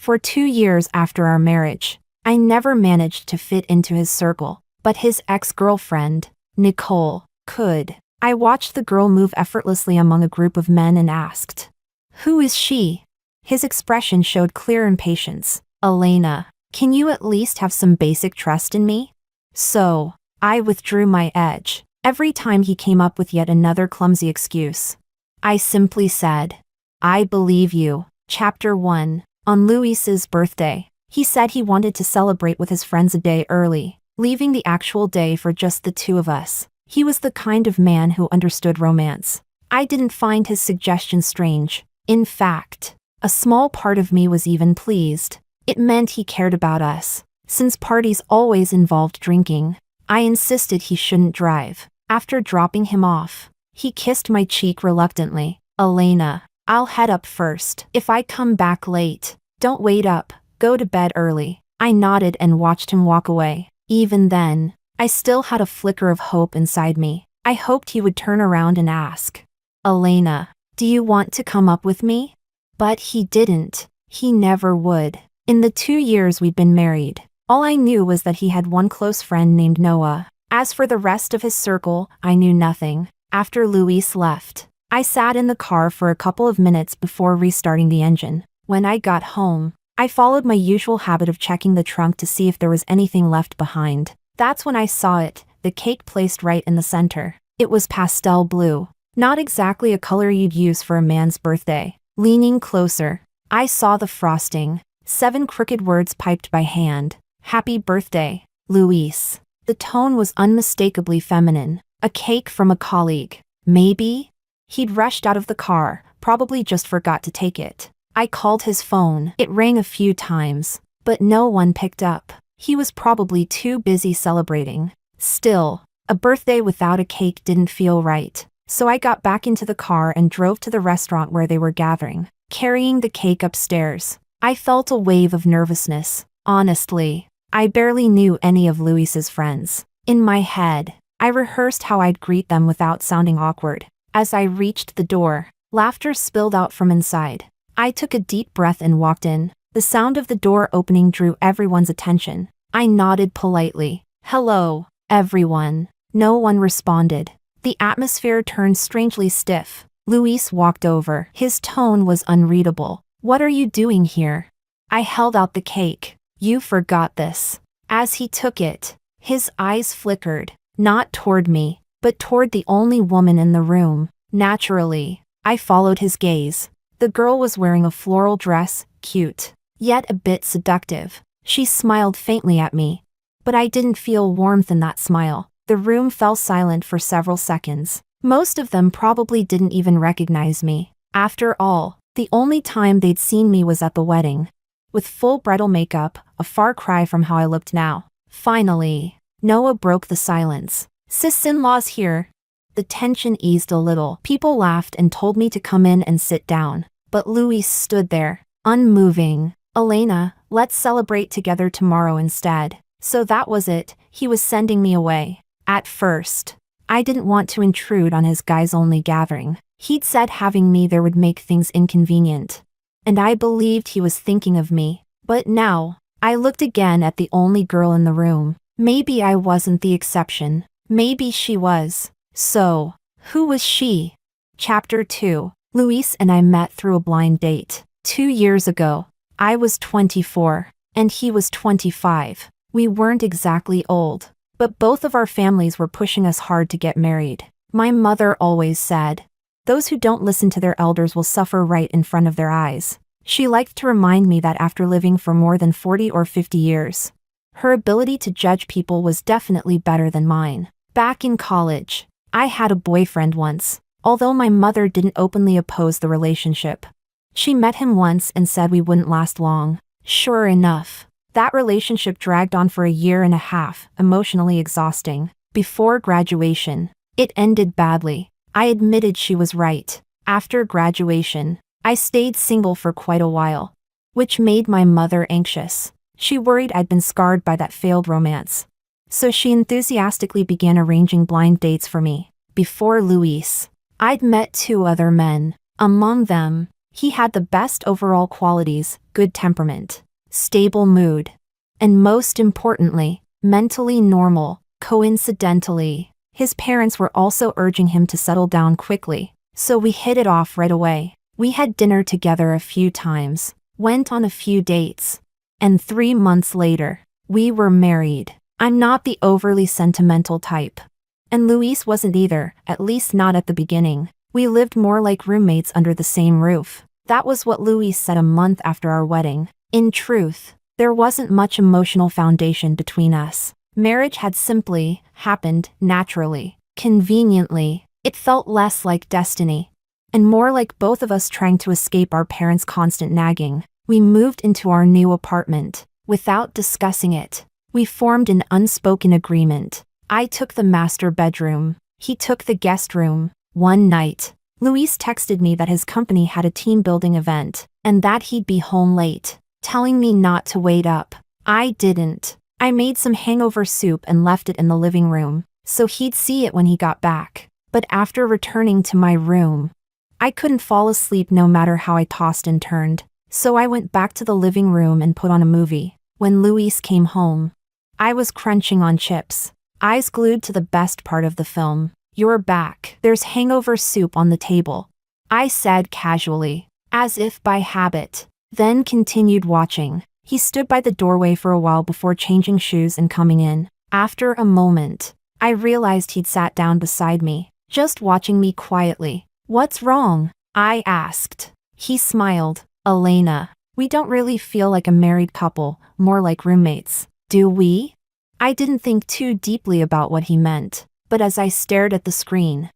For 2 years after our marriage, I never managed to fit into his circle, but his ex-girlfriend, Nicole, could. I watched the girl move effortlessly among a group of men and asked, "Who is she?" His expression showed clear impatience. "Elena, can you at least have some basic trust in me?" So, I withdrew my edge. Every time he came up with yet another clumsy excuse, I simply said, "I believe you." Chapter 1. On Luis's birthday, he said he wanted to celebrate with his friends a day early, leaving the actual day for just the two of us. He was the kind of man who understood romance. I didn't find his suggestion strange. In fact, a small part of me was even pleased. It meant he cared about us. Since parties always involved drinking, I insisted he shouldn't drive. After dropping him off, he kissed my cheek reluctantly. "Elena, I'll head up first. If I come back late, don't wait up, go to bed early." I nodded and watched him walk away. Even then, I still had a flicker of hope inside me. I hoped he would turn around and ask, "Elena, do you want to come up with me?" But he didn't. He never would. In the 2 years we'd been married, all I knew was that he had one close friend named Noah. As for the rest of his circle, I knew nothing. After Luis left, I sat in the car for a couple of minutes before restarting the engine. When I got home, I followed my usual habit of checking the trunk to see if there was anything left behind. That's when I saw it, the cake placed right in the center. It was pastel blue, not exactly a color you'd use for a man's birthday. Leaning closer, I saw the frosting. 7 crooked words piped by hand. "Happy birthday, Luis." The tone was unmistakably feminine. A cake from a colleague. Maybe? He'd rushed out of the car, probably just forgot to take it. I called his phone. It rang a few times, but no one picked up. He was probably too busy celebrating. Still, a birthday without a cake didn't feel right. So I got back into the car and drove to the restaurant where they were gathering. Carrying the cake upstairs, I felt a wave of nervousness. Honestly, I barely knew any of Luis's friends. In my head, I rehearsed how I'd greet them without sounding awkward. As I reached the door, laughter spilled out from inside. I took a deep breath and walked in. The sound of the door opening drew everyone's attention. I nodded politely. "Hello, everyone." No one responded. The atmosphere turned strangely stiff. Luis walked over. His tone was unreadable. "What are you doing here?" I held out the cake. "You forgot this." As he took it, his eyes flickered, not toward me, but toward the only woman in the room. Naturally, I followed his gaze. The girl was wearing a floral dress, cute, yet a bit seductive. She smiled faintly at me, but I didn't feel warmth in that smile. The room fell silent for several seconds. Most of them probably didn't even recognize me. After all, the only time they'd seen me was at the wedding. With full bridal makeup, a far cry from how I looked now. Finally, Noah broke the silence. "Sis-in-law's here." The tension eased a little. People laughed and told me to come in and sit down. But Luis stood there, unmoving. "Elena, let's celebrate together tomorrow instead." So that was it, he was sending me away. At first, I didn't want to intrude on his guys-only gathering. He'd said having me there would make things inconvenient. And I believed he was thinking of me. But now, I looked again at the only girl in the room. Maybe I wasn't the exception. Maybe she was. So, who was she? Chapter 2. Luis and I met through a blind date. 2 years ago. I was 24, and he was 25. We weren't exactly old, but both of our families were pushing us hard to get married. My mother always said, "Those who don't listen to their elders will suffer right in front of their eyes." She liked to remind me that after living for more than 40 or 50 years, her ability to judge people was definitely better than mine. Back in college, I had a boyfriend once, although my mother didn't openly oppose the relationship. She met him once and said we wouldn't last long. Sure enough, that relationship dragged on for a year and a half, emotionally exhausting. Before graduation, it ended badly. I admitted she was right. After graduation, I stayed single for quite a while, which made my mother anxious. She worried I'd been scarred by that failed romance. So she enthusiastically began arranging blind dates for me. Before Luis, I'd met 2 other men. Among them, He had the best overall qualities: good temperament, stable mood, and most importantly, mentally normal. Coincidentally, his parents were also urging him to settle down quickly, so we hit it off right away. We had dinner together a few times, went on a few dates, and 3 months later, we were married. I'm not the overly sentimental type. And Luis wasn't either, at least not at the beginning. We lived more like roommates under the same roof. That was what Luis said a month after our wedding. In truth, there wasn't much emotional foundation between us. Marriage had simply happened naturally, conveniently. It felt less like destiny, and more like both of us trying to escape our parents' constant nagging. We moved into our new apartment. Without discussing it, we formed an unspoken agreement. I took the master bedroom. He took the guest room. One night, Luis texted me that his company had a team building event, and that he'd be home late, telling me not to wait up. I didn't. I made some hangover soup and left it in the living room, so he'd see it when he got back. But after returning to my room, I couldn't fall asleep no matter how I tossed and turned, so I went back to the living room and put on a movie. When Luis came home, I was crunching on chips, eyes glued to the best part of the film. "You're back. There's hangover soup on the table," I said casually, as if by habit, then continued watching. He stood by the doorway for a while before changing shoes and coming in. After a moment, I realized he'd sat down beside me, just watching me quietly. "What's wrong?" I asked. He smiled. "Elena, we don't really feel like a married couple, more like roommates, do we?" I didn't think too deeply about what he meant, but as I stared at the screen,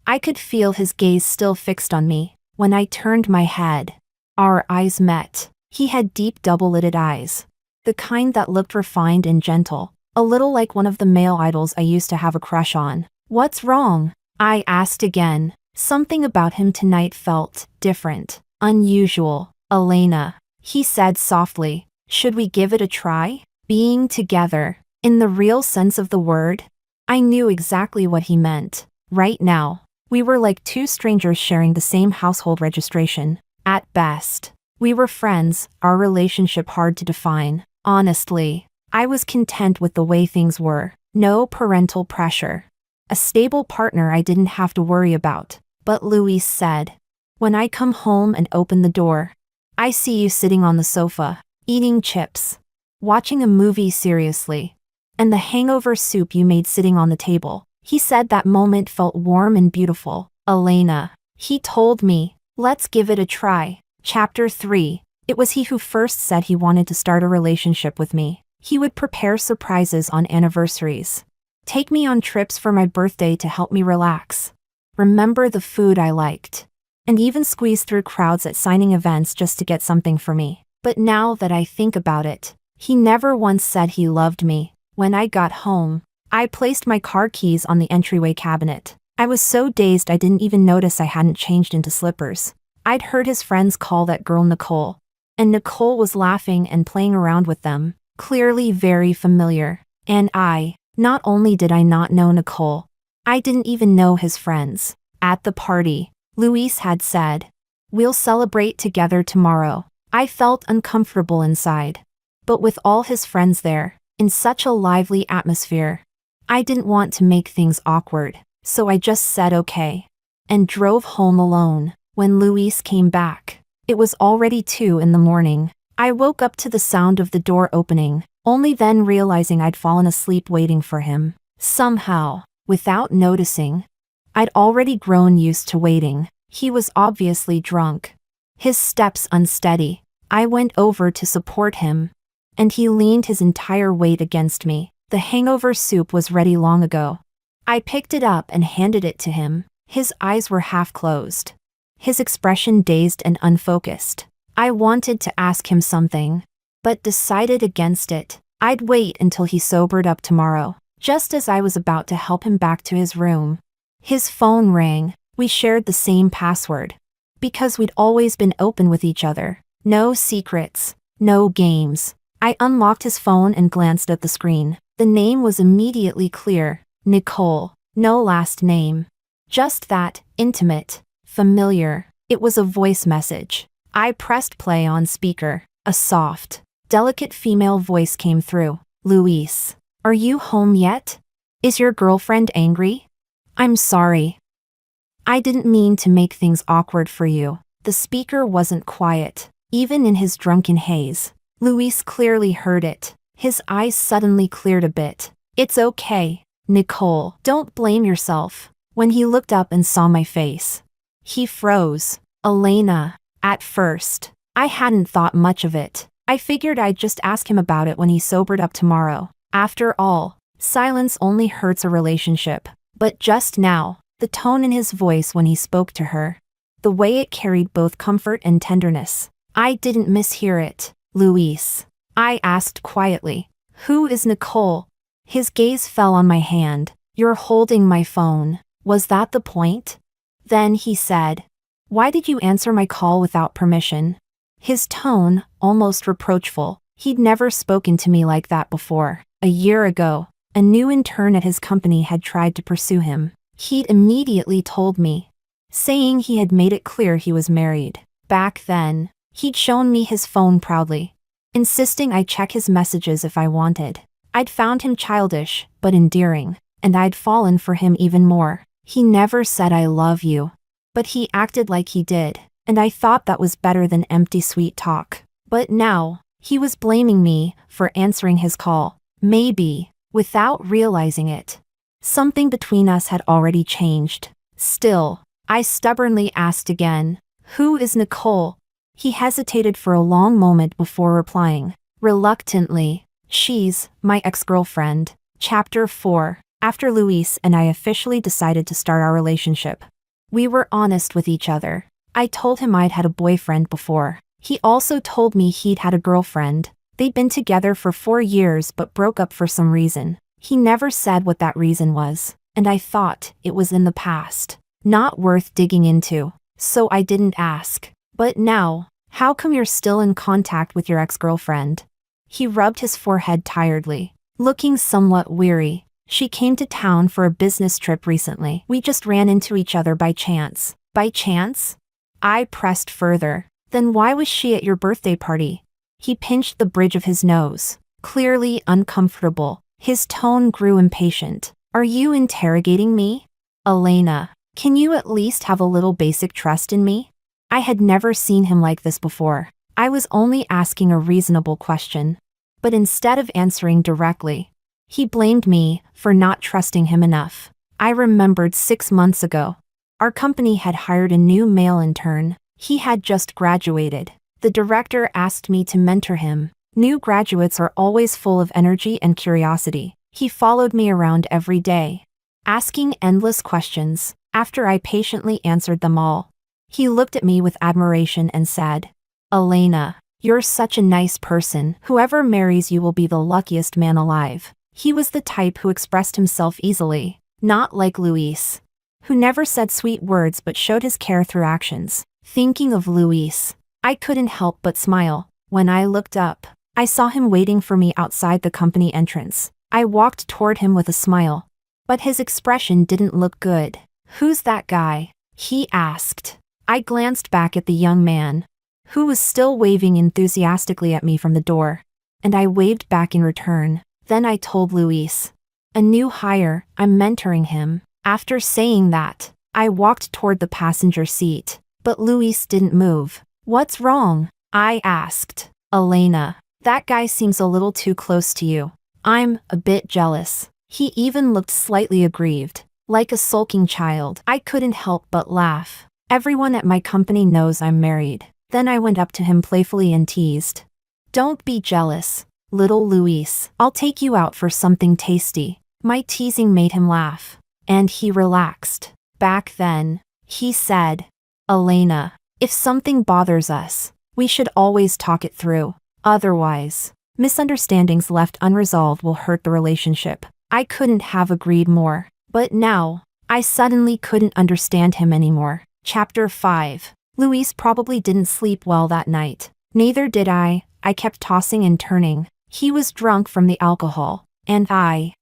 I could feel his gaze still fixed on me. When I turned my head, our eyes met. He had deep double-lidded eyes, the kind that looked refined and gentle, a little like one of the male idols I used to have a crush on. "What's wrong?" I asked again. Something about him tonight felt different, unusual. "Elena," he said softly, "should we give it a try? Being together, in the real sense of the word?" I knew exactly what he meant. Right now, we were like two strangers sharing the same household registration. At best, we were friends, our relationship hard to define. Honestly, I was content with the way things were. No parental pressure. A stable partner I didn't have to worry about. But Luis said, "When I come home and open the door, I see you sitting on the sofa, eating chips, watching a movie seriously, and the hangover soup you made sitting on the table." He said that moment felt warm and beautiful. "Elena," he told me, "let's give it a try." Chapter 3. It was he who first said he wanted to start a relationship with me. He would prepare surprises on anniversaries, take me on trips for my birthday to help me relax, remember the food I liked, and even squeeze through crowds at signing events just to get something for me. But now that I think about it, he never once said he loved me. When I got home, I placed my car keys on the entryway cabinet. I was so dazed I didn't even notice I hadn't changed into slippers. I'd heard his friends call that girl Nicole, and Nicole was laughing and playing around with them, clearly very familiar. And not only did I not know Nicole, I didn't even know his friends. At the party, Luis had said, "We'll celebrate together tomorrow." I felt uncomfortable inside. But with all his friends there, in such a lively atmosphere, I didn't want to make things awkward, so I just said okay, and drove home alone. When Luis came back, it was already 2 in the morning. I woke up to the sound of the door opening, only then realizing I'd fallen asleep waiting for him. Somehow, without noticing, I'd already grown used to waiting. He was obviously drunk, his steps unsteady. I went over to support him, and he leaned his entire weight against me. The hangover soup was ready long ago. I picked it up and handed it to him. His eyes were half closed, his expression dazed and unfocused. I wanted to ask him something, but decided against it. I'd wait until he sobered up tomorrow. Just as I was about to help him back to his room, his phone rang. We shared the same password, because we'd always been open with each other. No secrets, no games. I unlocked his phone and glanced at the screen. The name was immediately clear. Nicole. No last name. Just that, intimate, familiar. It was a voice message. I pressed play on speaker. A soft, delicate female voice came through. Luis, are you home yet? Is your girlfriend angry? I'm sorry. I didn't mean to make things awkward for you. The speaker wasn't quiet, even in his drunken haze. Luis clearly heard it. His eyes suddenly cleared a bit. It's okay, Nicole. Don't blame yourself. When he looked up and saw my face, he froze. Elena. At first, I hadn't thought much of it. I figured I'd just ask him about it when he sobered up tomorrow. After all, silence only hurts a relationship. But just now, the tone in his voice when he spoke to her, the way it carried both comfort and tenderness, I didn't mishear it. Luis, I asked quietly. Who is Nicole? His gaze fell on my hand. You're holding my phone. Was that the point? Then he said, why did you answer my call without permission? His tone, almost reproachful. He'd never spoken to me like that before. A year ago, a new intern at his company had tried to pursue him. He'd immediately told me, saying he had made it clear he was married. Back then, he'd shown me his phone proudly, insisting I check his messages if I wanted. I'd found him childish, but endearing, and I'd fallen for him even more. He never said I love you, but he acted like he did, and I thought that was better than empty sweet talk. But now, he was blaming me for answering his call. Maybe, without realizing it, something between us had already changed. Still, I stubbornly asked again, who is Nicole? He hesitated for a long moment before replying. Reluctantly, she's my ex-girlfriend. Chapter 4. After Luis and I officially decided to start our relationship, we were honest with each other. I told him I'd had a boyfriend before. He also told me he'd had a girlfriend. They'd been together for 4 years but broke up for some reason. He never said what that reason was, and I thought it was in the past, not worth digging into, so I didn't ask. But now, how come you're still in contact with your ex-girlfriend? He rubbed his forehead tiredly, looking somewhat weary. She came to town for a business trip recently. We just ran into each other by chance. By chance? I pressed further. Then why was she at your birthday party? He pinched the bridge of his nose, clearly uncomfortable. His tone grew impatient. Are you interrogating me? Elena, can you at least have a little basic trust in me? I had never seen him like this before. I was only asking a reasonable question. But instead of answering directly, he blamed me for not trusting him enough. I remembered 6 months ago, our company had hired a new male intern. He had just graduated. The director asked me to mentor him. New graduates are always full of energy and curiosity. He followed me around every day, asking endless questions. After I patiently answered them all, he looked at me with admiration and said, Elena, you're such a nice person. Whoever marries you will be the luckiest man alive. He was the type who expressed himself easily, not like Luis, who never said sweet words but showed his care through actions. Thinking of Luis, I couldn't help but smile. When I looked up, I saw him waiting for me outside the company entrance. I walked toward him with a smile, but his expression didn't look good. Who's that guy? He asked. I glanced back at the young man, who was still waving enthusiastically at me from the door, and I waved back in return. Then I told Luis, a new hire, I'm mentoring him. After saying that, I walked toward the passenger seat, but Luis didn't move. What's wrong? I asked. Elena, that guy seems a little too close to you. I'm a bit jealous. He even looked slightly aggrieved, like a sulking child. I couldn't help but laugh. Everyone at my company knows I'm married. Then I went up to him playfully and teased. Don't be jealous, little Luis. I'll take you out for something tasty. My teasing made him laugh, and he relaxed. Back then, he said, Elena, if something bothers us, we should always talk it through. Otherwise, misunderstandings left unresolved will hurt the relationship. I couldn't have agreed more. But now, I suddenly couldn't understand him anymore. Chapter 5. Luis probably didn't sleep well that night. Neither did I. I kept tossing and turning. He was drunk from the alcohol, and I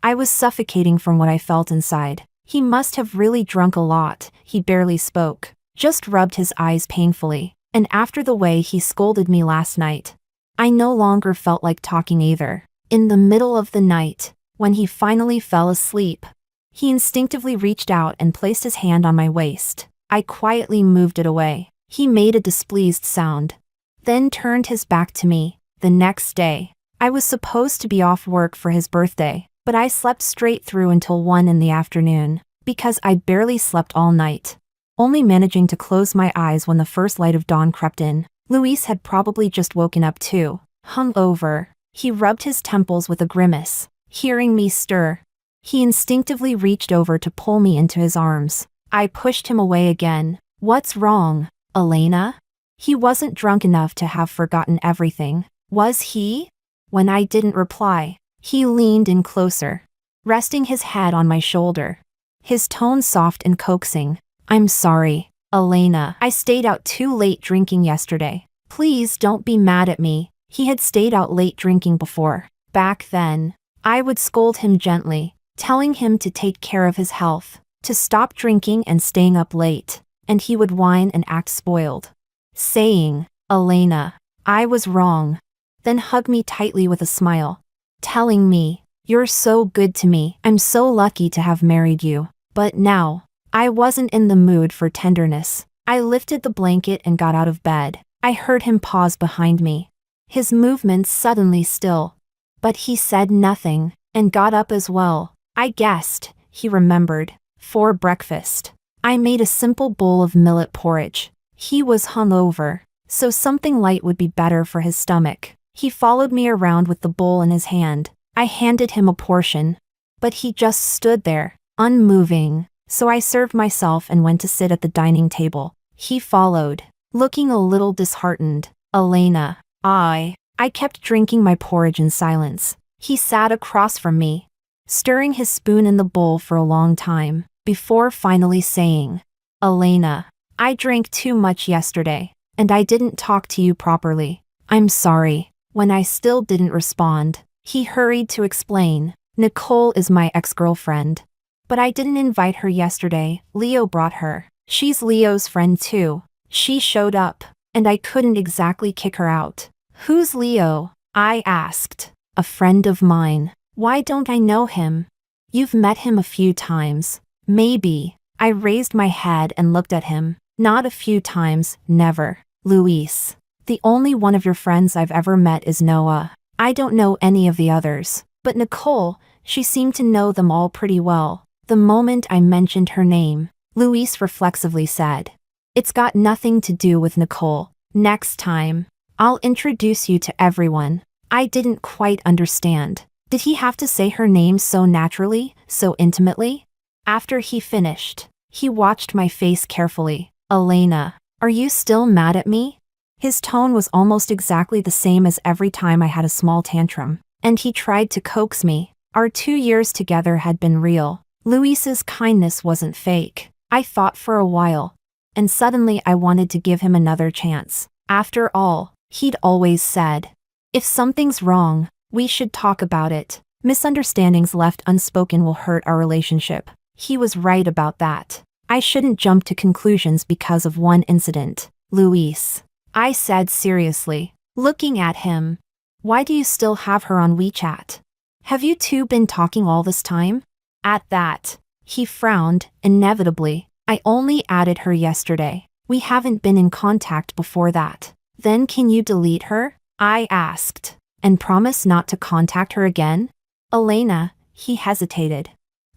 was suffocating from what I felt inside. He must have really drunk a lot. He barely spoke, just rubbed his eyes painfully. And after the way he scolded me last night, I no longer felt like talking either. In the middle of the night, when he finally fell asleep, he instinctively reached out and placed his hand on my waist. I quietly moved it away. He made a displeased sound, then turned his back to me. The next day, I was supposed to be off work for his birthday, but I slept straight through until 1 in the afternoon, because I barely slept all night, only managing to close my eyes when the first light of dawn crept in. Luis had probably just woken up too, hungover. He rubbed his temples with a grimace. Hearing me stir, he instinctively reached over to pull me into his arms. I pushed him away again. What's wrong, Elena? He wasn't drunk enough to have forgotten everything, was he? When I didn't reply, he leaned in closer, resting his head on my shoulder. His tone soft and coaxing. I'm sorry, Elena. I stayed out too late drinking yesterday. Please don't be mad at me. He had stayed out late drinking before. Back then, I would scold him gently, telling him to take care of his health, to stop drinking and staying up late, and he would whine and act spoiled, saying, Elena, I was wrong. Then hug me tightly with a smile, telling me, you're so good to me. I'm so lucky to have married you. But now, I wasn't in the mood for tenderness. I lifted the blanket and got out of bed. I heard him pause behind me, his movements suddenly still. But he said nothing, and got up as well. I guessed, he remembered. For breakfast, I made a simple bowl of millet porridge. He was hungover, so something light would be better for his stomach. He followed me around with the bowl in his hand. I handed him a portion, but he just stood there, unmoving, so I served myself and went to sit at the dining table. He followed, looking a little disheartened. Elena, I kept drinking my porridge in silence. He sat across from me, stirring his spoon in the bowl for a long time, before finally saying, Elena, I drank too much yesterday, and I didn't talk to you properly. I'm sorry. When I still didn't respond, he hurried to explain. Nicole is my ex-girlfriend. But I didn't invite her yesterday. Leo brought her. She's Leo's friend too. She showed up, and I couldn't exactly kick her out. Who's Leo? I asked. A friend of mine. Why don't I know him? You've met him a few times. Maybe. I raised my head and looked at him. Not a few times, never. Luis. The only one of your friends I've ever met is Noah. I don't know any of the others. But Nicole, she seemed to know them all pretty well. The moment I mentioned her name, Luis reflexively said, It's got nothing to do with Nicole. Next time, I'll introduce you to everyone. I didn't quite understand. Did he have to say her name so naturally, so intimately? After he finished, he watched my face carefully. Elena, are you still mad at me? His tone was almost exactly the same as every time I had a small tantrum, and he tried to coax me. Our 2 years together had been real. Luis's kindness wasn't fake. I thought for a while, and suddenly I wanted to give him another chance. After all, he'd always said, if something's wrong, we should talk about it. Misunderstandings left unspoken will hurt our relationship. He was right about that. I shouldn't jump to conclusions because of one incident. Luis, I said seriously, looking at him. Why do you still have her on WeChat? Have you two been talking all this time? At that, he frowned, inevitably. I only added her yesterday. We haven't been in contact before that. Then can you delete her? I asked. And promise not to contact her again? Elena, he hesitated.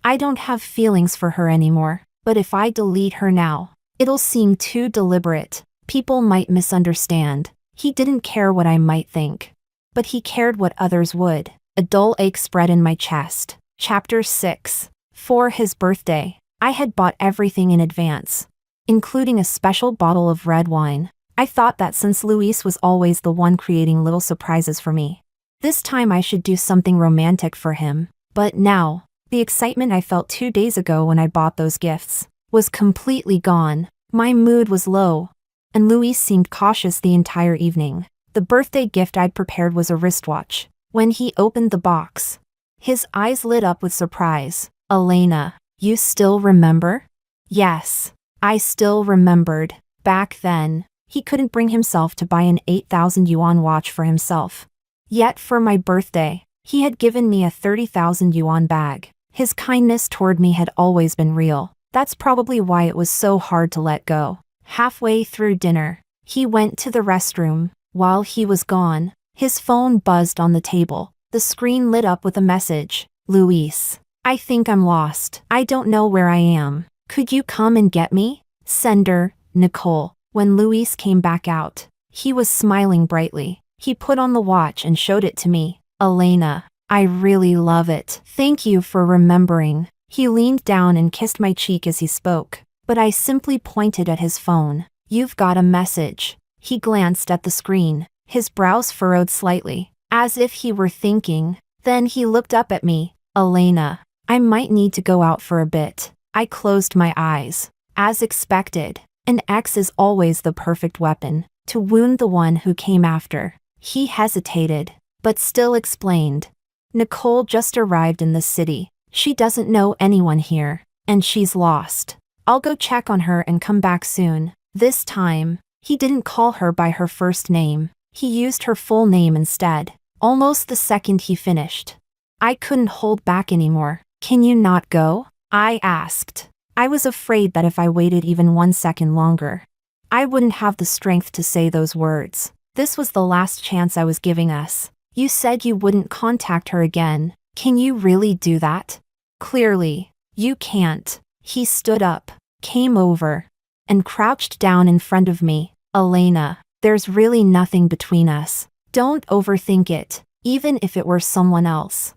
I don't have feelings for her anymore, but if I delete her now, it'll seem too deliberate. People might misunderstand. He didn't care what I might think, but he cared what others would. A dull ache spread in my chest. Chapter 6. For his birthday, I had bought everything in advance, including a special bottle of red wine. I thought that since Luis was always the one creating little surprises for me, this time I should do something romantic for him. But now, the excitement I felt 2 days ago when I bought those gifts was completely gone. My mood was low, and Luis seemed cautious the entire evening. The birthday gift I'd prepared was a wristwatch. When he opened the box, his eyes lit up with surprise. Elena, you still remember? Yes, I still remembered. Back then, He couldn't bring himself to buy an 8,000 yuan watch for himself. Yet for my birthday, he had given me a 30,000 yuan bag. His kindness toward me had always been real. That's probably why it was so hard to let go. Halfway through dinner, he went to the restroom. While he was gone, his phone buzzed on the table. The screen lit up with a message. Luis, I think I'm lost. I don't know where I am. Could you come and get me? Sender, Nicole. When Luis came back out, he was smiling brightly. He put on the watch and showed it to me. Elena, I really love it. Thank you for remembering. He leaned down and kissed my cheek as he spoke, but I simply pointed at his phone. You've got a message. He glanced at the screen, his brows furrowed slightly, as if he were thinking. Then he looked up at me. Elena, I might need to go out for a bit. I closed my eyes. As expected, an ex is always the perfect weapon to wound the one who came after. He hesitated, but still explained. Nicole just arrived in the city. She doesn't know anyone here, and she's lost. I'll go check on her and come back soon. This time, he didn't call her by her first name. He used her full name instead, almost the second he finished. I couldn't hold back anymore. Can you not go? I asked. I was afraid that if I waited even 1 second longer, I wouldn't have the strength to say those words. This was the last chance I was giving us. You said you wouldn't contact her again. Can you really do that? Clearly, you can't. He stood up, came over, and crouched down in front of me. Elena, there's really nothing between us. Don't overthink it, even if it were someone else.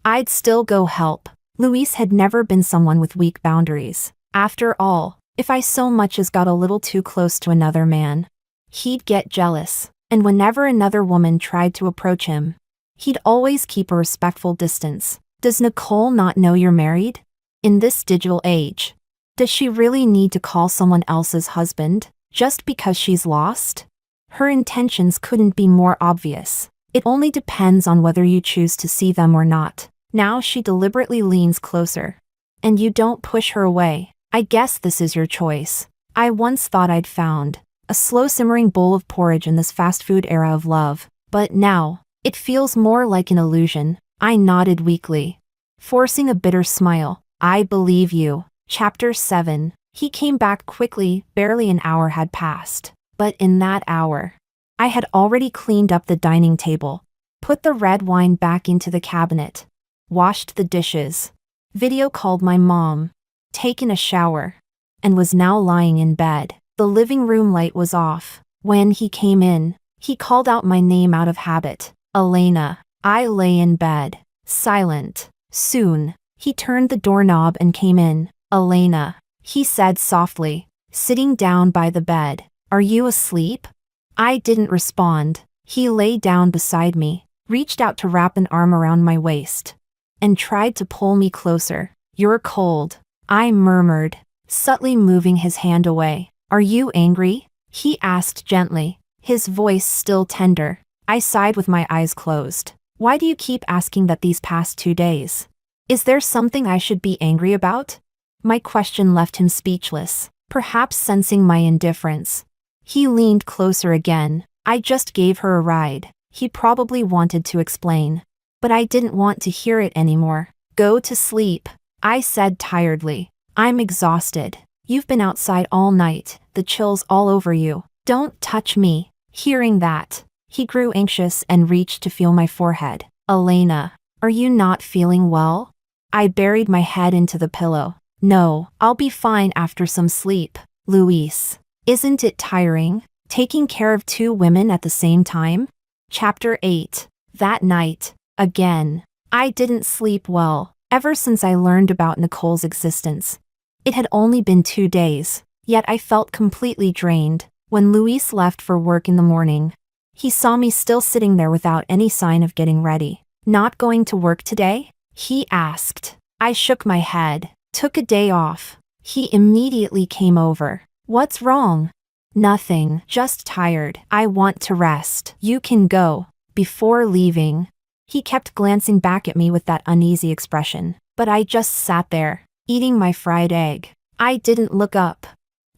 I'd still go help. Luis had never been someone with weak boundaries. After all, if I so much as got a little too close to another man, he'd get jealous, and whenever another woman tried to approach him, he'd always keep a respectful distance. Does Nicole not know you're married? In this digital age, does she really need to call someone else's husband just because she's lost? Her intentions couldn't be more obvious. It only depends on whether you choose to see them or not. Now she deliberately leans closer. And you don't push her away. I guess this is your choice. I once thought I'd found a slow simmering bowl of porridge in this fast food era of love, but now, it feels more like an illusion. I nodded weakly, forcing a bitter smile. I believe you. Chapter 7. He came back quickly. Barely an hour had passed. But in that hour, I had already cleaned up the dining table, put the red wine back into the cabinet, washed the dishes, video called my mom, taken a shower, and was now lying in bed. The living room light was off. When he came in, he called out my name out of habit. Elena. I lay in bed, silent. Soon, he turned the doorknob and came in. Elena, he said softly, sitting down by the bed. Are you asleep? I didn't respond. He lay down beside me, reached out to wrap an arm around my waist, and tried to pull me closer. You're cold, I murmured, subtly moving his hand away. Are you angry? He asked gently, his voice still tender. I sighed with my eyes closed. Why do you keep asking that these past 2 days? Is there something I should be angry about? My question left him speechless, perhaps sensing my indifference. He leaned closer again. I just gave her a ride. He probably wanted to explain, but I didn't want to hear it anymore. Go to sleep, I said tiredly. I'm exhausted. You've been outside all night, the chills all over you. Don't touch me. Hearing that, he grew anxious and reached to feel my forehead. Elena, are you not feeling well? I buried my head into the pillow. No, I'll be fine after some sleep. Luis, isn't it tiring, taking care of 2 women at the same time? Chapter 8. That night, again, I didn't sleep well, ever since I learned about Nicole's existence. It had only been 2 days, yet I felt completely drained. When Luis left for work in the morning, he saw me still sitting there without any sign of getting ready. Not going to work today? He asked. I shook my head. Took a day off. He immediately came over. What's wrong? Nothing, just tired. I want to rest. You can go. Before leaving, he kept glancing back at me with that uneasy expression, but I just sat there, eating my fried egg. I didn't look up,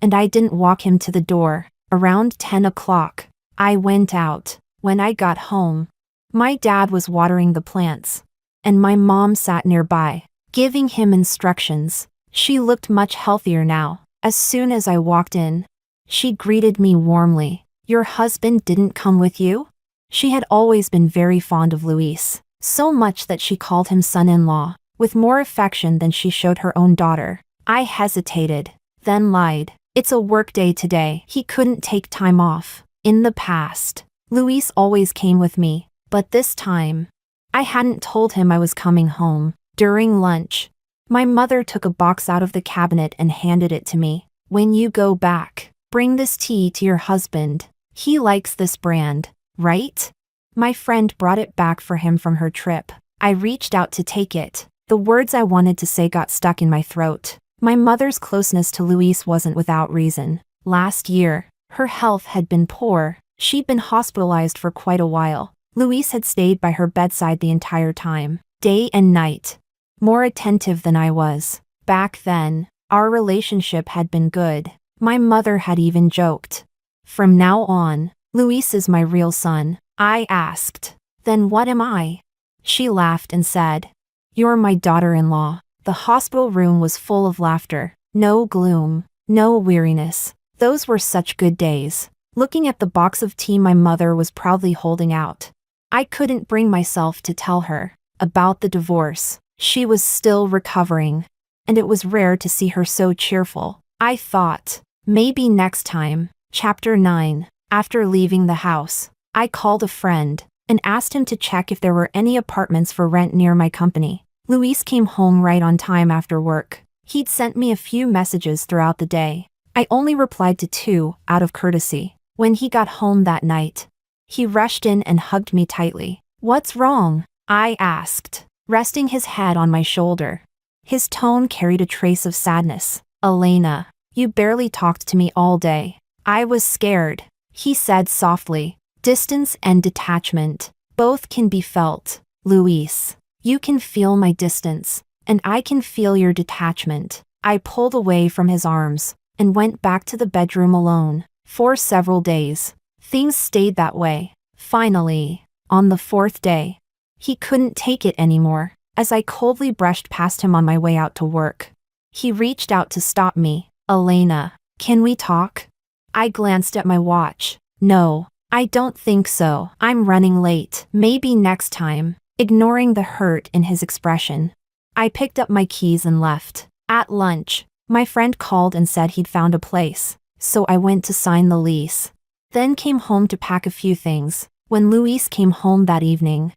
and I didn't walk him to the door. Around 10 o'clock, I went out. When I got home, my dad was watering the plants, and my mom sat nearby, giving him instructions. She looked much healthier now. As soon as I walked in, she greeted me warmly. "Your husband didn't come with you?" She had always been very fond of Luis, so much that she called him son-in-law, with more affection than she showed her own daughter. I hesitated, then lied. "It's a work day today. He couldn't take time off." In the past, Luis always came with me, but this time, I hadn't told him I was coming home. During lunch, my mother took a box out of the cabinet and handed it to me. "When you go back, bring this tea to your husband. He likes this brand, right?" My friend brought it back for him from her trip. I reached out to take it. The words I wanted to say got stuck in my throat. My mother's closeness to Luis wasn't without reason. Last year, her health had been poor. She'd been hospitalized for quite a while. Luis had stayed by her bedside the entire time, day and night, more attentive than I was. Back then, our relationship had been good. My mother had even joked, "From now on, Luis is my real son." I asked, "Then what am I?" She laughed and said, "You're my daughter-in-law." The hospital room was full of laughter. No gloom, no weariness. Those were such good days. Looking at the box of tea my mother was proudly holding out, I couldn't bring myself to tell her about the divorce. She was still recovering, and it was rare to see her so cheerful. I thought, maybe next time. Chapter 9. After leaving the house, I called a friend and asked him to check if there were any apartments for rent near my company. Luis came home right on time after work. He'd sent me a few messages throughout the day. I only replied to 2 out of courtesy. When he got home that night, he rushed in and hugged me tightly. "What's wrong?" I asked, resting his head on my shoulder. His tone carried a trace of sadness. "Elena, you barely talked to me all day." "I was scared," he said softly. "Distance and detachment, both can be felt. Luis, you can feel my distance, and I can feel your detachment." I pulled away from his arms and went back to the bedroom alone. For several days, things stayed that way. Finally, on the 4th day, he couldn't take it anymore. As I coldly brushed past him on my way out to work, he reached out to stop me. "Elena, can we talk?" I glanced at my watch. "No, I don't think so. I'm running late. Maybe next time." Ignoring the hurt in his expression, I picked up my keys and left. At lunch, my friend called and said he'd found a place, so I went to sign the lease. Then came home to pack a few things. When Luis came home that evening,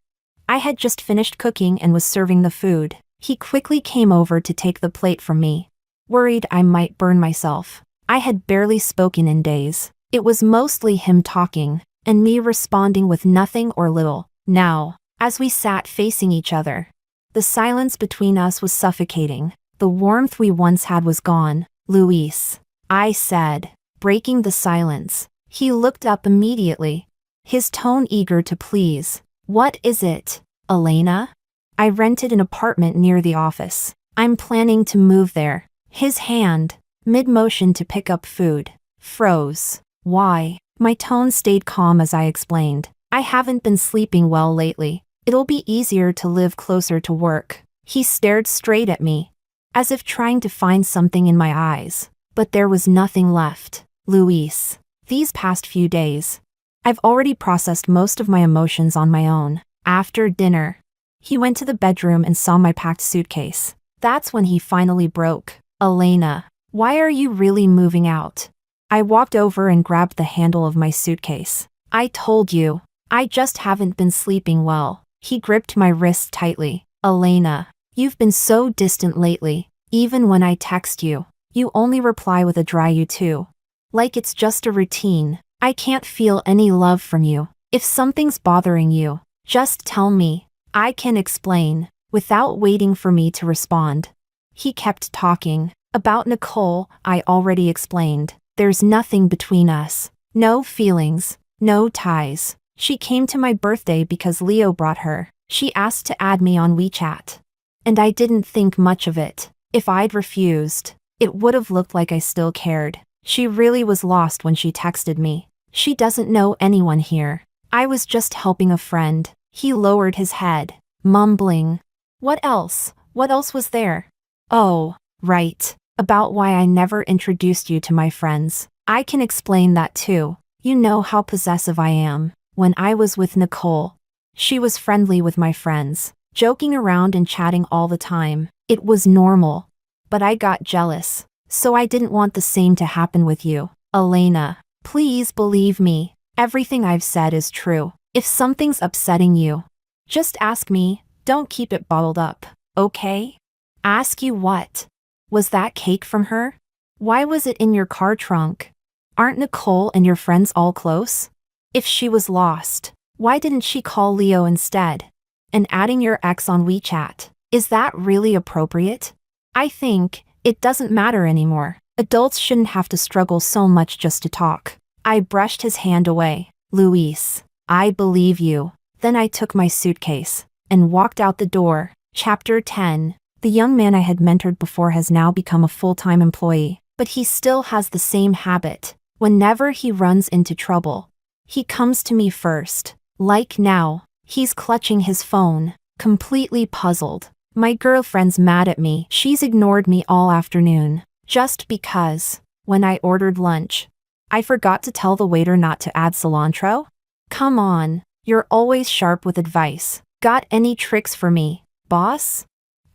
I had just finished cooking and was serving the food. He quickly came over to take the plate from me, worried I might burn myself. I had barely spoken in days. It was mostly him talking, and me responding with nothing or little. Now, as we sat facing each other, the silence between us was suffocating. The warmth we once had was gone. "Luis," I said, breaking the silence. He looked up immediately, his tone eager to please. "What is it, Elena?" "I rented an apartment near the office. I'm planning to move there." His hand, mid-motion to pick up food, froze. "Why?" My tone stayed calm as I explained. "I haven't been sleeping well lately. It'll be easier to live closer to work." He stared straight at me, as if trying to find something in my eyes, but there was nothing left. "Luis, these past few days, I've already processed most of my emotions on my own." After dinner, he went to the bedroom and saw my packed suitcase. That's when he finally broke. "Elena, why are you really moving out?" I walked over and grabbed the handle of my suitcase. "I told you, I just haven't been sleeping well." He gripped my wrist tightly. "Elena, you've been so distant lately. Even when I text you, you only reply with a dry you too. Like it's just a routine. I can't feel any love from you. If something's bothering you, just tell me. I can explain." Without waiting for me to respond, he kept talking. "About Nicole, I already explained. There's nothing between us. No feelings, no ties. She came to my birthday because Leo brought her. She asked to add me on WeChat. And I didn't think much of it. If I'd refused, it would have looked like I still cared. She really was lost when she texted me. She doesn't know anyone here. I was just helping a friend. He lowered his head, mumbling. What else? What else was there? Oh, right. About why I never introduced you to my friends. I can explain that too. You know how possessive I am. When I was with Nicole, she was friendly with my friends, joking around and chatting all the time. It was normal. But I got jealous. So I didn't want the same to happen with you. Elena, please believe me. Everything I've said is true. If something's upsetting you, just ask me. Don't keep it bottled up, okay? Ask you what? Was that cake from her? Why was it in your car trunk? Aren't Nicole and your friends all close? If she was lost, why didn't she call Leo instead? And adding your ex on WeChat, is that really appropriate? I think it doesn't matter anymore. Adults shouldn't have to struggle so much just to talk. I brushed his hand away. Luis, I believe you. Then I took my suitcase and walked out the door. Chapter 10. The young man I had mentored before has now become a full-time employee, but he still has the same habit. Whenever he runs into trouble, he comes to me first. Like now, he's clutching his phone, completely puzzled. My girlfriend's mad at me. She's ignored me all afternoon, just because, when I ordered lunch, I forgot to tell the waiter not to add cilantro. Come on, you're always sharp with advice. Got any tricks for me, boss?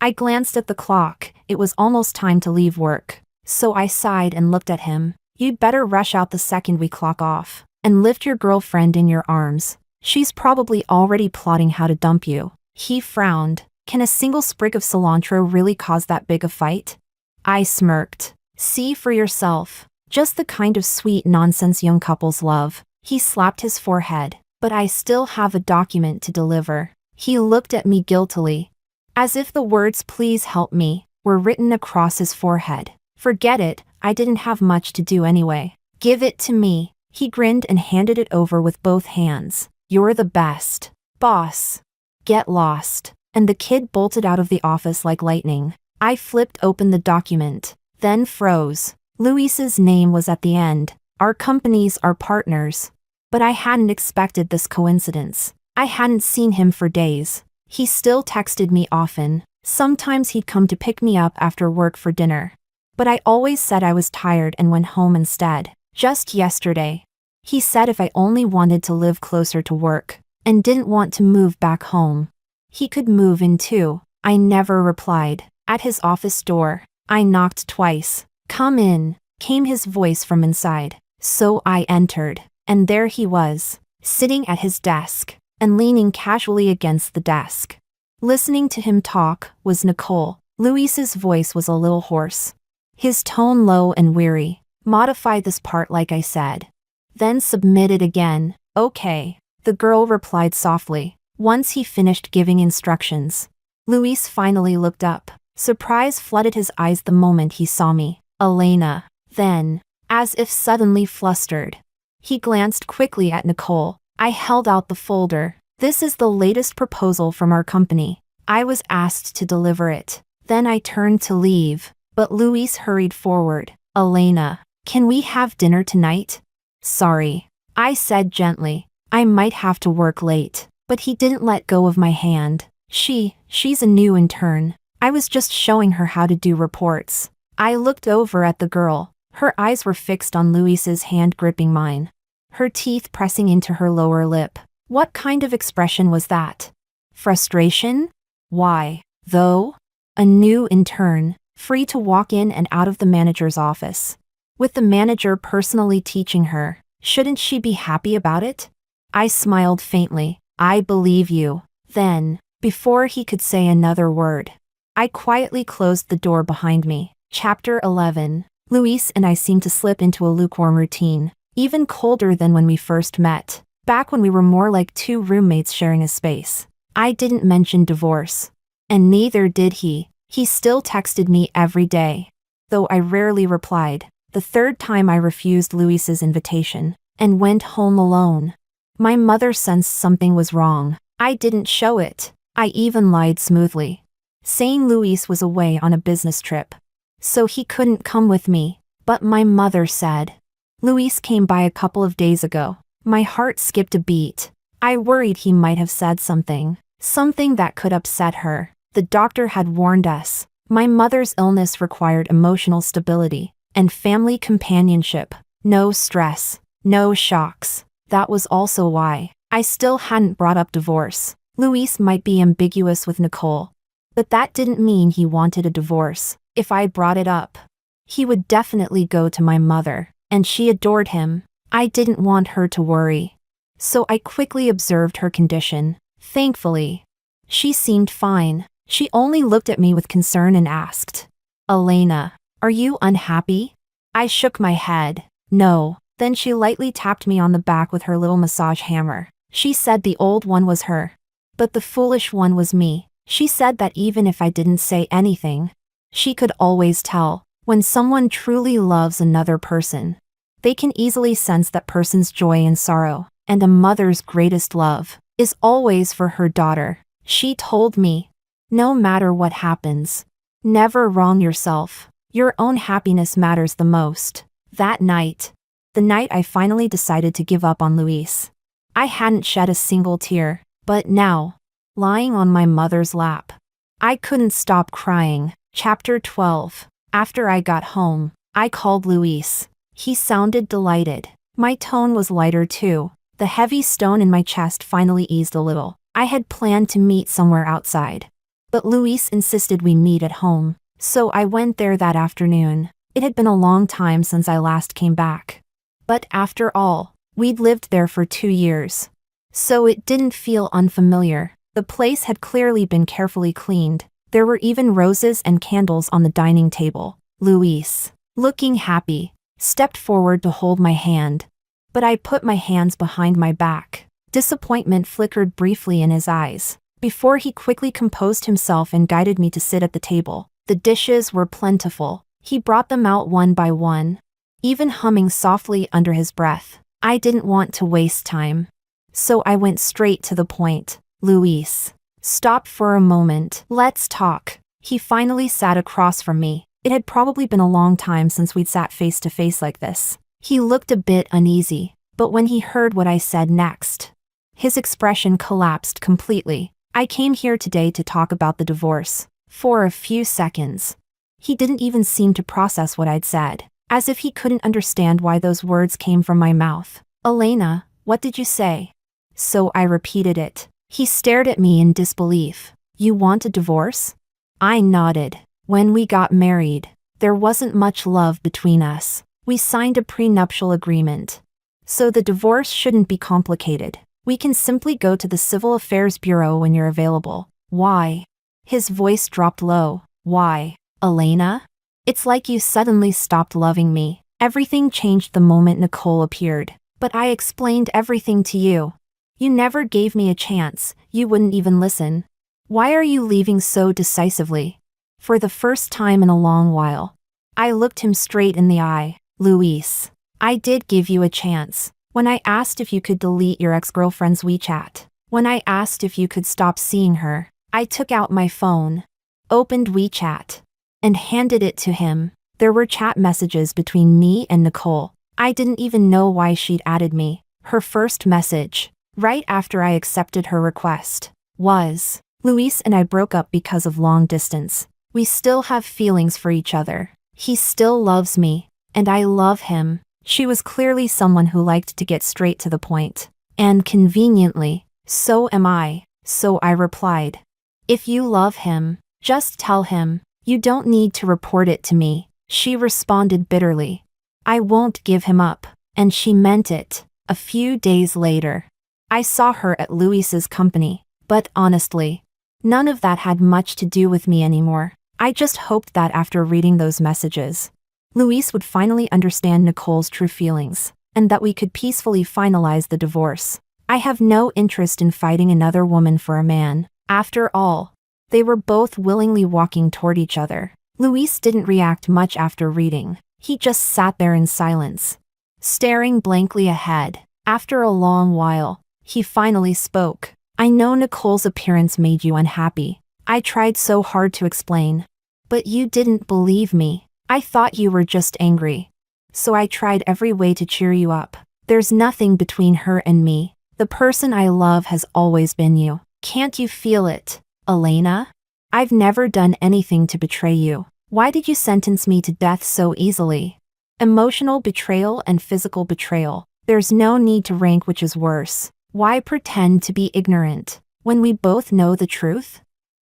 I glanced at the clock. It was almost time to leave work. So I sighed and looked at him. You'd better rush out the second we clock off, and lift your girlfriend in your arms. She's probably already plotting how to dump you. He frowned. Can a single sprig of cilantro really cause that big a fight? I smirked. See for yourself. Just the kind of sweet nonsense young couples love. He slapped his forehead. But I still have a document to deliver. He looked at me guiltily, as if the words "please help me" were written across his forehead. Forget it, I didn't have much to do anyway. Give it to me. He grinned and handed it over with both hands. You're the best, boss. Get lost. And the kid bolted out of the office like lightning. I flipped open the document, then froze. Luis's name was at the end. Our companies are partners. But I hadn't expected this coincidence. I hadn't seen him for days. He still texted me often. Sometimes he'd come to pick me up after work for dinner. But I always said I was tired and went home instead. Just yesterday, he said if I only wanted to live closer to work and didn't want to move back home, he could move in too. I never replied. At his office door, I knocked twice. Come in, came his voice from inside. So I entered, and there he was, sitting at his desk and leaning casually against the desk. Listening to him talk was Nicole. Luis's voice was a little hoarse, his tone low and weary. Modify this part like I said. Then submit it again. Okay, the girl replied softly. Once he finished giving instructions, Luis finally looked up. Surprise flooded his eyes the moment he saw me. Elena. Then, as if suddenly flustered, he glanced quickly at Nicole. I held out the folder. This is the latest proposal from our company. I was asked to deliver it. Then I turned to leave, but Luis hurried forward. Elena, can we have dinner tonight? Sorry, I said gently. I might have to work late. But he didn't let go of my hand. She's a new intern. I was just showing her how to do reports. I looked over at the girl. Her eyes were fixed on Luis's hand gripping mine, her teeth pressing into her lower lip. What kind of expression was that? Frustration? Why, though? A new intern, free to walk in and out of the manager's office, with the manager personally teaching her. Shouldn't she be happy about it? I smiled faintly. I believe you. Then, before he could say another word, I quietly closed the door behind me. Chapter 11. Luis and I seemed to slip into a lukewarm routine, even colder than when we first met, back when we were more like two roommates sharing a space. I didn't mention divorce, and neither did he. He still texted me every day, though I rarely replied. The third time I refused Luis's invitation and went home alone. My mother sensed something was wrong. I didn't show it. I even lied smoothly, saying Luis was away on a business trip, so he couldn't come with me. But my mother said, Luis came by a couple of days ago. My heart skipped a beat. I worried he might have said something that could upset her. The doctor had warned us. My mother's illness required emotional stability and family companionship. No stress, no shocks. That was also why I still hadn't brought up divorce. Luis might be ambiguous with Nicole, but that didn't mean he wanted a divorce. If I brought it up, he would definitely go to my mother, and she adored him. I didn't want her to worry. So I quickly observed her condition. Thankfully, she seemed fine. She only looked at me with concern and asked, Elena, are you unhappy? I shook my head. No. Then she lightly tapped me on the back with her little massage hammer. She said the old one was her, but the foolish one was me. She said that even if I didn't say anything, she could always tell. When someone truly loves another person, they can easily sense that person's joy and sorrow, and a mother's greatest love is always for her daughter. She told me, no matter what happens, never wrong yourself. Your own happiness matters the most. That night, the night I finally decided to give up on Luis, I hadn't shed a single tear, but now, lying on my mother's lap, I couldn't stop crying. Chapter 12. After I got home, I called Luis. He sounded delighted. My tone was lighter too. The heavy stone in my chest finally eased a little. I had planned to meet somewhere outside, but Luis insisted we meet at home, so I went there that afternoon. It had been a long time since I last came back. But after all, we'd lived there for 2 years, so it didn't feel unfamiliar. The place had clearly been carefully cleaned. There were even roses and candles on the dining table. Luis, looking happy, stepped forward to hold my hand, but I put my hands behind my back. Disappointment flickered briefly in his eyes, before he quickly composed himself and guided me to sit at the table. The dishes were plentiful. He brought them out one by one, even humming softly under his breath. I didn't want to waste time, so I went straight to the point. Luis, stop for a moment. Let's talk. He finally sat across from me. It had probably been a long time since we'd sat face to face like this. He looked a bit uneasy, but when he heard what I said next, his expression collapsed completely. I came here today to talk about the divorce. For a few seconds, he didn't even seem to process what I'd said, as if he couldn't understand why those words came from my mouth. Elena, what did you say? So I repeated it. He stared at me in disbelief. You want a divorce? I nodded. When we got married, there wasn't much love between us. We signed a prenuptial agreement, so the divorce shouldn't be complicated. We can simply go to the Civil Affairs Bureau when you're available. Why? His voice dropped low. Why, Elena? It's like you suddenly stopped loving me. Everything changed the moment Nicole appeared. But I explained everything to you. You never gave me a chance. You wouldn't even listen. Why are you leaving so decisively? For the first time in a long while, I looked him straight in the eye. Luis, I did give you a chance. When I asked if you could delete your ex-girlfriend's WeChat. When I asked if you could stop seeing her. I took out my phone, opened WeChat, and handed it to him. There were chat messages between me and Nicole. I didn't even know why she'd added me. Her first message, right after I accepted her request, was, Luis and I broke up because of long distance. We still have feelings for each other. He still loves me, and I love him. She was clearly someone who liked to get straight to the point. And conveniently, so am I. So I replied, if you love him, just tell him. You don't need to report it to me. She responded bitterly. I won't give him up. And she meant it. A few days later, I saw her at Luis's company. But honestly, none of that had much to do with me anymore. I just hoped that after reading those messages, Luis would finally understand Nicole's true feelings, and that we could peacefully finalize the divorce. I have no interest in fighting another woman for a man. After all, they were both willingly walking toward each other. Luis didn't react much after reading. He just sat there in silence, staring blankly ahead. After a long while, he finally spoke. I know Nicole's appearance made you unhappy. I tried so hard to explain. But you didn't believe me. I thought you were just angry. so I tried every way to cheer you up. There's nothing between her and me. The person I love has always been you. Can't you feel it, Elena? I've never done anything to betray you. Why did you sentence me to death so easily? Emotional betrayal and physical betrayal. There's no need to rank which is worse. Why pretend to be ignorant when we both know the truth?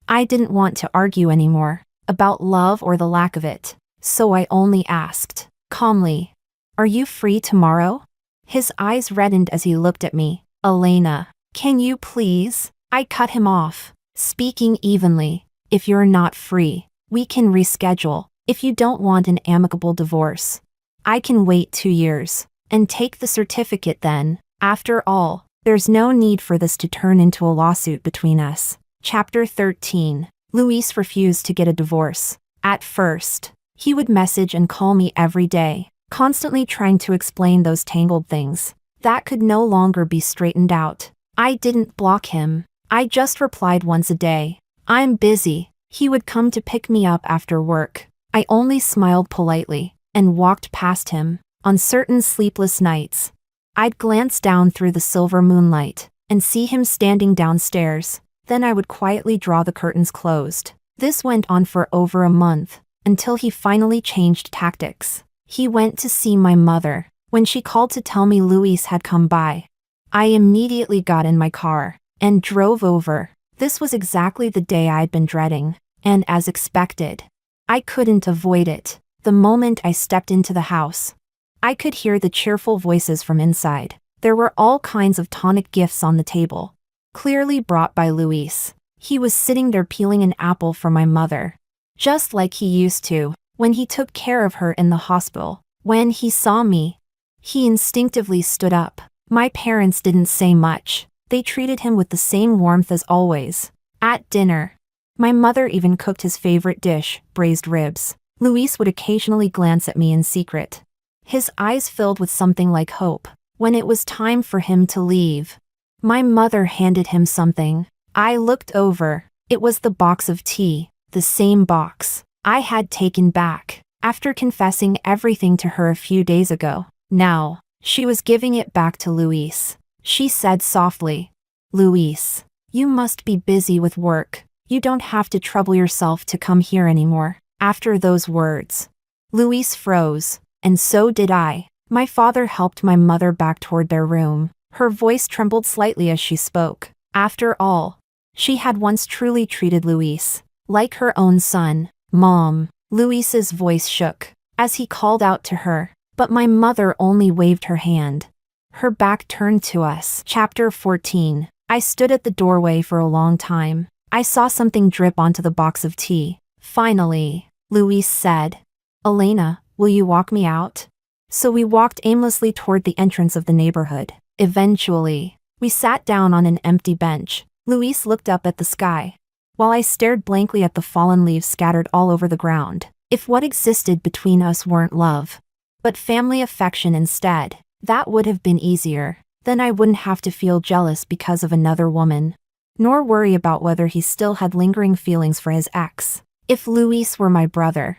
I didn't want to argue anymore about love or the lack of it, so I only asked, calmly, "Are you free tomorrow?" His eyes reddened as he looked at me. "Elena, can you please?" I cut him off, speaking evenly. "If you're not free, we can reschedule. If you don't want an amicable divorce, I can wait 2 years and take the certificate then. After all, there's no need for this to turn into a lawsuit between us." Chapter 13. Luis refused to get a divorce. At first, he would message and call me every day, constantly trying to explain those tangled things that could no longer be straightened out. I didn't block him. I just replied once a day, "I'm busy." He would come to pick me up after work. I only smiled politely and walked past him. On certain sleepless nights, I'd glance down through the silver moonlight and see him standing downstairs. Then I would quietly draw the curtains closed. This went on for over a month, until he finally changed tactics. He went to see my mother. When she called to tell me Luis had come by, I immediately got in my car and drove over. This was exactly the day I'd been dreading, and as expected, I couldn't avoid it. The moment I stepped into the house, I could hear the cheerful voices from inside. There were all kinds of tonic gifts on the table, clearly brought by Luis. He was sitting there peeling an apple for my mother, just like he used to when he took care of her in the hospital. When he saw me, he instinctively stood up. My parents didn't say much. They treated him with the same warmth as always. At dinner, my mother even cooked his favorite dish, braised ribs. Luis would occasionally glance at me in secret, his eyes filled with something like hope. When it was time for him to leave, my mother handed him something. I looked over. It was the box of tea, the same box I had taken back after confessing everything to her a few days ago. Now, she was giving it back to Luis. She said softly, "Luis, you must be busy with work. You don't have to trouble yourself to come here anymore." After those words, Luis froze, and so did I. My father helped my mother back toward their room. Her voice trembled slightly as she spoke. After all, she had once truly treated Luis like her own son. "Mom." Luis's voice shook as he called out to her, but my mother only waved her hand. Her back turned to us. Chapter 14. I stood at the doorway for a long time. I saw something drip onto the box of tea. Finally, Luis said, "Elena, will you walk me out?" So we walked aimlessly toward the entrance of the neighborhood. Eventually, we sat down on an empty bench. Luis looked up at the sky, while I stared blankly at the fallen leaves scattered all over the ground. If what existed between us weren't love, but family affection instead, that would have been easier. Then I wouldn't have to feel jealous because of another woman, nor worry about whether he still had lingering feelings for his ex. If Luis were my brother,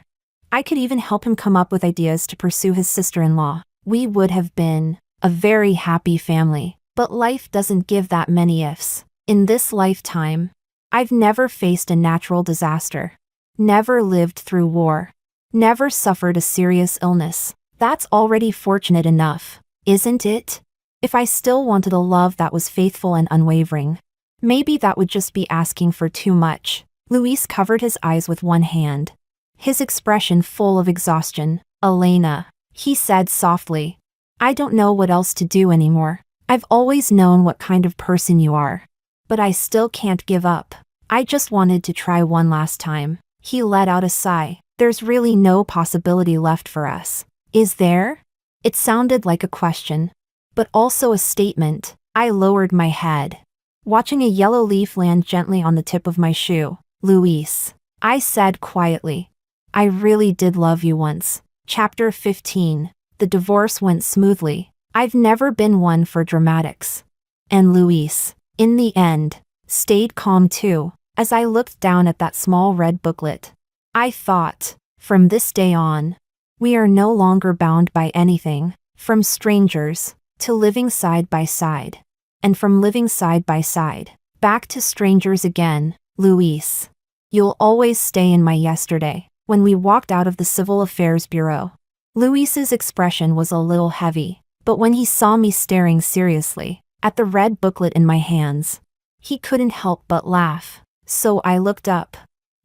I could even help him come up with ideas to pursue his sister-in-law. We would have been a very happy family. But life doesn't give that many ifs. In this lifetime, I've never faced a natural disaster, never lived through war, never suffered a serious illness. That's already fortunate enough, isn't it? If I still wanted a love that was faithful and unwavering, maybe that would just be asking for too much. Luis covered his eyes with one hand, his expression full of exhaustion. "Elena," he said softly, "I don't know what else to do anymore. I've always known what kind of person you are, but I still can't give up. I just wanted to try one last time." He let out a sigh. "There's really no possibility left for us, is there?" It sounded like a question, but also a statement. I lowered my head, watching a yellow leaf land gently on the tip of my shoe. "Luis," I said quietly, "I really did love you once." Chapter 15. The divorce went smoothly. I've never been one for dramatics. And Luis, in the end, stayed calm too. As I looked down at that small red booklet, I thought, from this day on, We are no longer bound by anything, from strangers, to living side by side. And from living side by side, back to strangers again, Luis. You'll always stay in my yesterday. When we walked out of the Civil Affairs Bureau, Luis's expression was a little heavy, but when he saw me staring seriously at the red booklet in my hands, he couldn't help but laugh. So I looked up,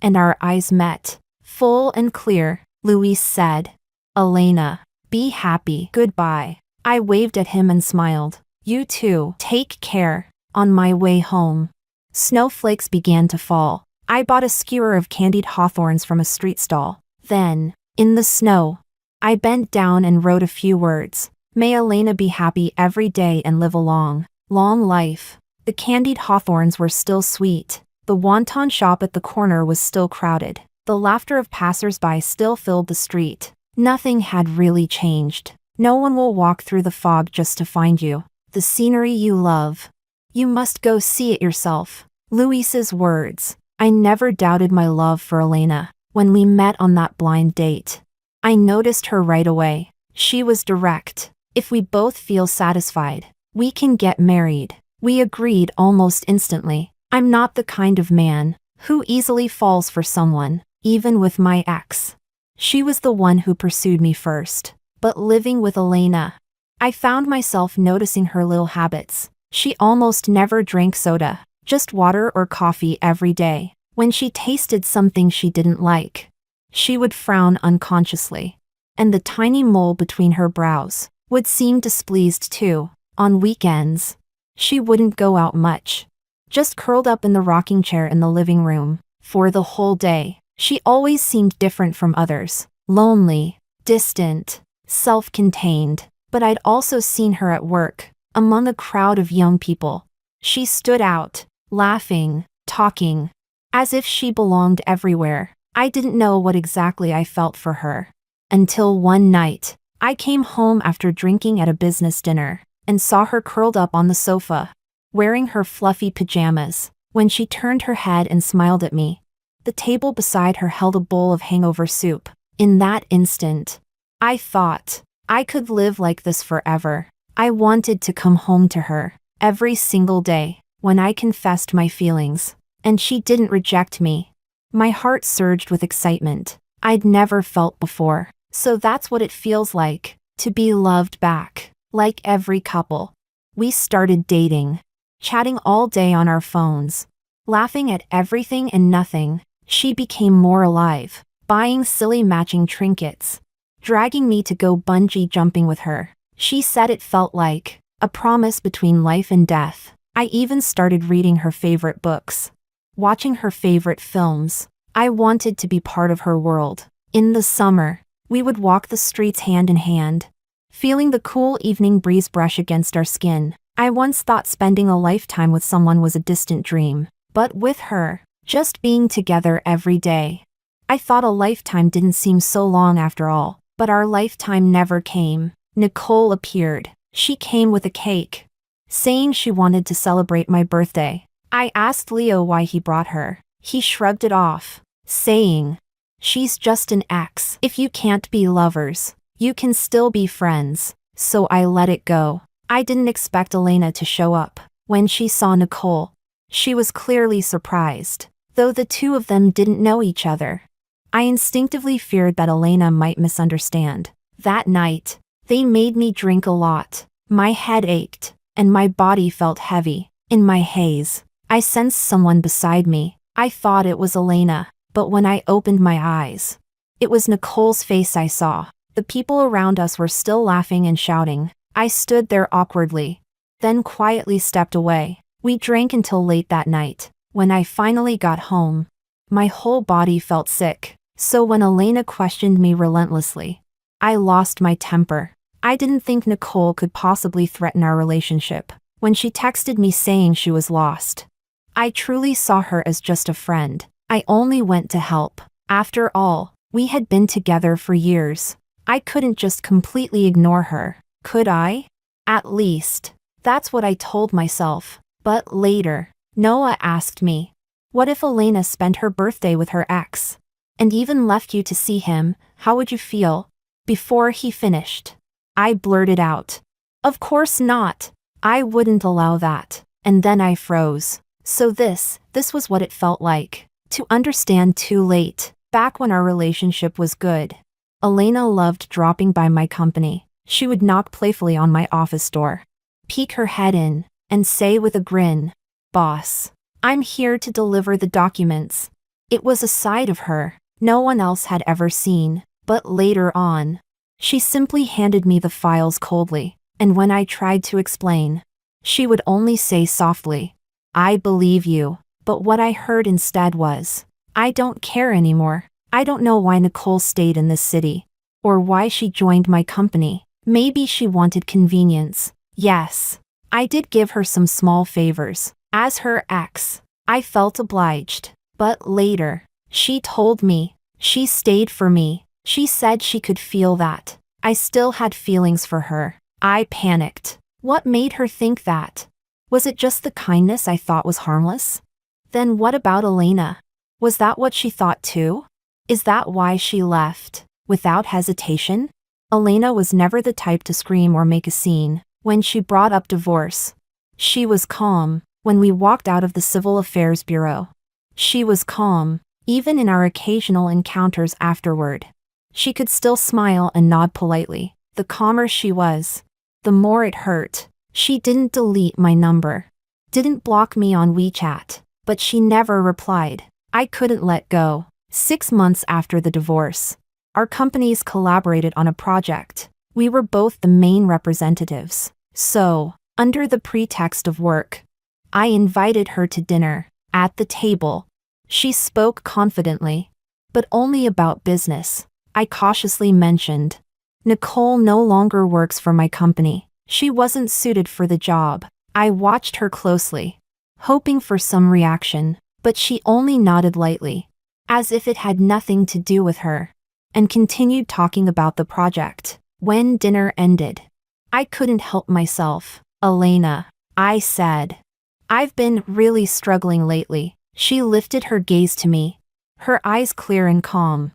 and our eyes met. Full and clear, Luis said, "Elena, be happy. Goodbye." I waved at him and smiled. "You too. Take care." On my way home, snowflakes began to fall. I bought a skewer of candied hawthorns from a street stall. Then, in the snow, I bent down and wrote a few words. "May Elena be happy every day and live a long, long life." The candied hawthorns were still sweet. The wonton shop at the corner was still crowded. The laughter of passers-by still filled the street. Nothing had really changed. No one will walk through the fog just to find you. The scenery you love. You must go see it yourself. Luis's words. I never doubted my love for Elena. When we met on that blind date, I noticed her right away. She was direct. "If we both feel satisfied, we can get married." We agreed almost instantly. I'm not the kind of man who easily falls for someone, even with my ex. She was the one who pursued me first. But living with Elena, I found myself noticing her little habits. She almost never drank soda, just water or coffee every day. When she tasted something she didn't like, she would frown unconsciously, and the tiny mole between her brows would seem displeased too. On weekends, she wouldn't go out much, just curled up in the rocking chair in the living room. For the whole day, she always seemed different from others, lonely, distant, self-contained. But I'd also seen her at work, among a crowd of young people. She stood out, laughing, talking, as if she belonged everywhere. I didn't know what exactly I felt for her. Until one night, I came home after drinking at a business dinner, and saw her curled up on the sofa, wearing her fluffy pajamas. When she turned her head and smiled at me, the table beside her held a bowl of hangover soup. In that instant, I thought, I could live like this forever. I wanted to come home to her every single day. When I confessed my feelings, and she didn't reject me, my heart surged with excitement I'd never felt before. So that's what it feels like to be loved back. Like every couple, we started dating, chatting all day on our phones, laughing at everything and nothing. She became more alive, buying silly matching trinkets, dragging me to go bungee jumping with her. She said it felt like a promise between life and death. I even started reading her favorite books, watching her favorite films. I wanted to be part of her world. In the summer, we would walk the streets hand in hand, feeling the cool evening breeze brush against our skin. I once thought spending a lifetime with someone was a distant dream, but with her, just being together every day, I thought a lifetime didn't seem so long after all. But our lifetime never came. Nicole appeared. She came with a cake, saying she wanted to celebrate my birthday. I asked Leo why he brought her. He shrugged it off, saying, "She's just an ex. If you can't be lovers, you can still be friends." So I let it go. I didn't expect Elena to show up. When she saw Nicole, she was clearly surprised, though the two of them didn't know each other. I instinctively feared that Elena might misunderstand. That night, they made me drink a lot. My head ached, and my body felt heavy. In my haze, I sensed someone beside me. I thought it was Elena, but when I opened my eyes, it was Nicole's face I saw. The people around us were still laughing and shouting. I stood there awkwardly, then quietly stepped away. We drank until late that night. When I finally got home, my whole body felt sick. So when Elena questioned me relentlessly, I lost my temper. I didn't think Nicole could possibly threaten our relationship. When she texted me saying she was lost, I truly saw her as just a friend. I only went to help. After all, we had been together for years. I couldn't just completely ignore her, could I? At least, that's what I told myself. But later, Noah asked me, what if Elena spent her birthday with her ex, and even left you to see him? How would you feel? Before he finished, I blurted out, "Of course not. I wouldn't allow that." And then I froze. So this was what it felt like to understand too late, back when our relationship was good. Elena loved dropping by my company. She would knock playfully on my office door, peek her head in, and say with a grin, "Boss, I'm here to deliver the documents." It was a side of her no one else had ever seen, but later on, she simply handed me the files coldly, and when I tried to explain, she would only say softly, "I believe you." But what I heard instead was, "I don't care anymore. I don't know why Nicole stayed in this city, or why she joined my company. Maybe she wanted convenience." Yes, I did give her some small favors. As her ex, I felt obliged. But later, she told me, she stayed for me. She said she could feel that I still had feelings for her. I panicked. What made her think that? Was it just the kindness I thought was harmless? Then what about Elena? Was that what she thought too? Is that why she left, without hesitation? Elena was never the type to scream or make a scene when she brought up divorce. She was calm when we walked out of the Civil Affairs Bureau. She was calm, even in our occasional encounters afterward. She could still smile and nod politely. The calmer she was, the more it hurt. She didn't delete my number, didn't block me on WeChat, but she never replied. I couldn't let go. 6 months after the divorce, our companies collaborated on a project. We were both the main representatives. So, under the pretext of work, I invited her to dinner. At the table, she spoke confidently, but only about business. I cautiously mentioned, "Nicole no longer works for my company. She wasn't suited for the job." I watched her closely, hoping for some reaction, but she only nodded lightly, as if it had nothing to do with her, and continued talking about the project. When dinner ended, I couldn't help myself. "Elena," I said, "I've been really struggling lately." She lifted her gaze to me, her eyes clear and calm.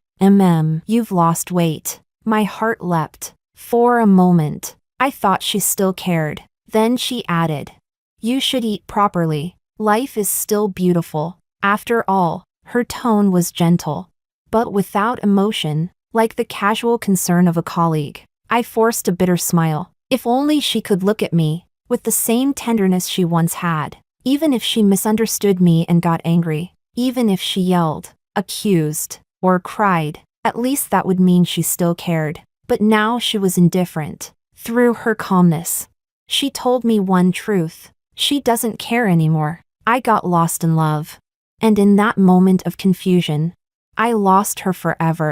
You've lost weight." My heart leapt. For a moment, I thought she still cared. Then she added, "You should eat properly. Life is still beautiful." After all, her tone was gentle, but without emotion, like the casual concern of a colleague. I forced a bitter smile. If only she could look at me with the same tenderness she once had. Even if she misunderstood me and got angry, even if she yelled, accused, or cried, at least that would mean she still cared. But now she was indifferent. Through her calmness, she told me one truth: she doesn't care anymore. I got lost in love. And in that moment of confusion, I lost her forever.